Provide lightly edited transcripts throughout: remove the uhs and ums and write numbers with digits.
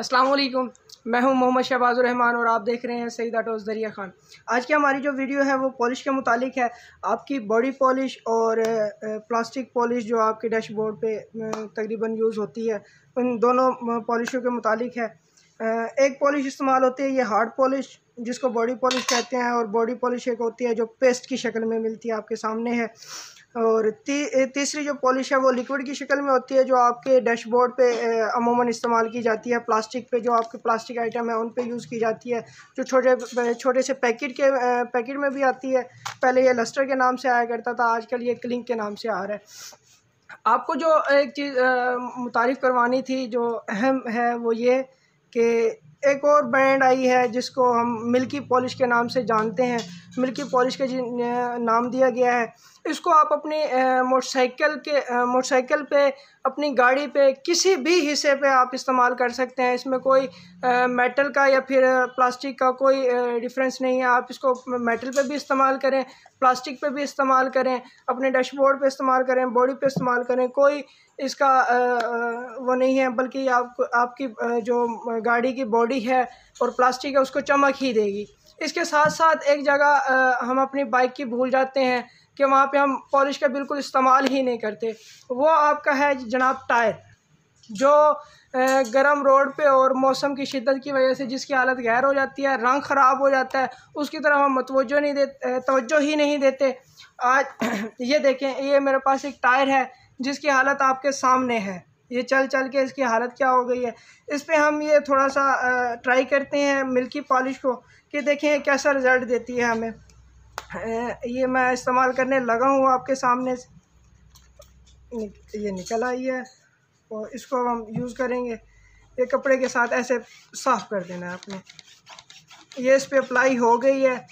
अस्सलाम वालेकुम, मैं हूं मोहम्मद शहबाजुर रहमान और आप देख रहे हैं सईद ऑटोज़ दरिया खान। आज की हमारी जो वीडियो है वो पॉलिश के मुतालिक है। आपकी बॉडी पॉलिश और प्लास्टिक पॉलिश जो आपके डैशबोर्ड पे तकरीबन यूज़ होती है, उन दोनों पॉलिशों के मुतालिक है। एक पॉलिश इस्तेमाल होती है ये हार्ड पॉलिश, जिसको बॉडी पॉलिश कहते हैं, और बॉडी पॉलिश एक होती है जो पेस्ट की शक्ल में मिलती है, आपके सामने है। और तीसरी जो पॉलिश है वो लिक्विड की शक्ल में होती है, जो आपके डैशबोर्ड पे अमूमन इस्तेमाल की जाती है। प्लास्टिक पे जो आपके प्लास्टिक आइटम है उन पे यूज़ की जाती है, जो छोटे से पैकेट में भी आती है। पहले ये लस्टर के नाम से आया करता था, आजकल ये क्लिंक के नाम से आ रहा है। आपको जो एक चीज़ मुतारिफ़ करवानी थी जो अहम है वो ये कि एक और ब्रांड आई है जिसको हम मिल्की पॉलिश के नाम से जानते हैं। मिल्की पॉलिश का नाम दिया गया है। इसको आप अपनी मोटरसाइकिल पे, अपनी गाड़ी पे, किसी भी हिस्से पे आप इस्तेमाल कर सकते हैं। इसमें कोई मेटल का या फिर प्लास्टिक का कोई डिफरेंस नहीं है। आप इसको मेटल पे भी इस्तेमाल करें, प्लास्टिक पे भी इस्तेमाल करें, अपने डैशबोर्ड पे इस्तेमाल करें, बॉडी पे इस्तेमाल करें, कोई इसका वो नहीं है। बल्कि आपकी जो गाड़ी की बॉडी है और प्लास्टिक है उसको चमक ही देगी। इसके साथ साथ एक जगह हम अपनी बाइक की भूल जाते हैं कि वहाँ पे हम पॉलिश का बिल्कुल इस्तेमाल ही नहीं करते। वो आपका है जनाब टायर, जो गरम रोड पे और मौसम की शिद्दत की वजह से जिसकी हालत गैर हो जाती है, रंग ख़राब हो जाता है, उसकी तरफ हम तवज्जो ही नहीं देते। आज ये देखें, ये मेरे पास एक टायर है जिसकी हालत आपके सामने है। ये चल चल के इसकी हालत क्या हो गई है। इस पर हम ये थोड़ा सा ट्राई करते हैं मिल्की पॉलिश को, कि देखें कैसा रिज़ल्ट देती है हमें। ये मैं इस्तेमाल करने लगा हूँ, आपके सामने ये निकल आई है और इसको हम यूज़ करेंगे। ये कपड़े के साथ ऐसे साफ़ कर देना है आपने। ये इस पे अप्लाई हो गई है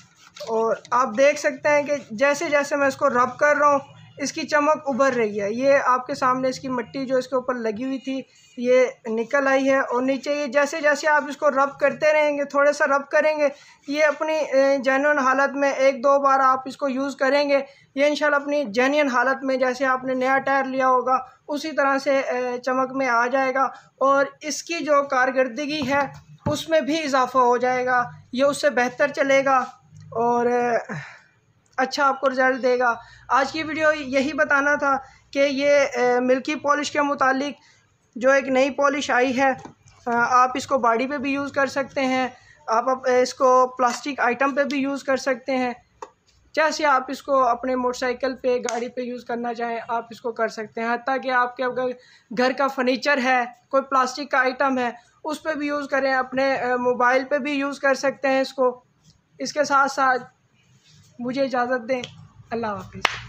और आप देख सकते हैं कि जैसे जैसे मैं इसको रब कर रहा हूँ इसकी चमक उभर रही है। ये आपके सामने इसकी मिट्टी जो इसके ऊपर लगी हुई थी ये निकल आई है। और नीचे ये जैसे जैसे आप इसको रब करते रहेंगे, थोड़ा सा रब करेंगे, ये अपनी जेन्युइन हालत में एक दो बार आप इसको यूज़ करेंगे, ये इंशाल्लाह अपनी जेन्युइन हालत में जैसे आपने नया टायर लिया होगा उसी तरह से चमक में आ जाएगा। और इसकी जो कारकर्दगी है उसमें भी इजाफ़ा हो जाएगा, ये उससे बेहतर चलेगा और अच्छा आपको रिज़ल्ट देगा। आज की वीडियो यही बताना था कि ये मिल्की पॉलिश के मुतालिक जो एक नई पॉलिश आई है, आप इसको बॉडी पे भी यूज़ कर सकते हैं, आप इसको प्लास्टिक आइटम पे भी यूज़ कर सकते हैं। जैसे आप इसको अपने मोटरसाइकिल पे, गाड़ी पे यूज़ करना चाहें आप इसको कर सकते हैं। हत्ता कि आपके अगर घर का फर्नीचर है, कोई प्लास्टिक का आइटम है, उस पर भी यूज़ करें, अपने मोबाइल पे भी यूज़ कर सकते हैं इसको। इसके साथ साथ मुझे इजाज़त दें। अल्लाह हाफ़िज़।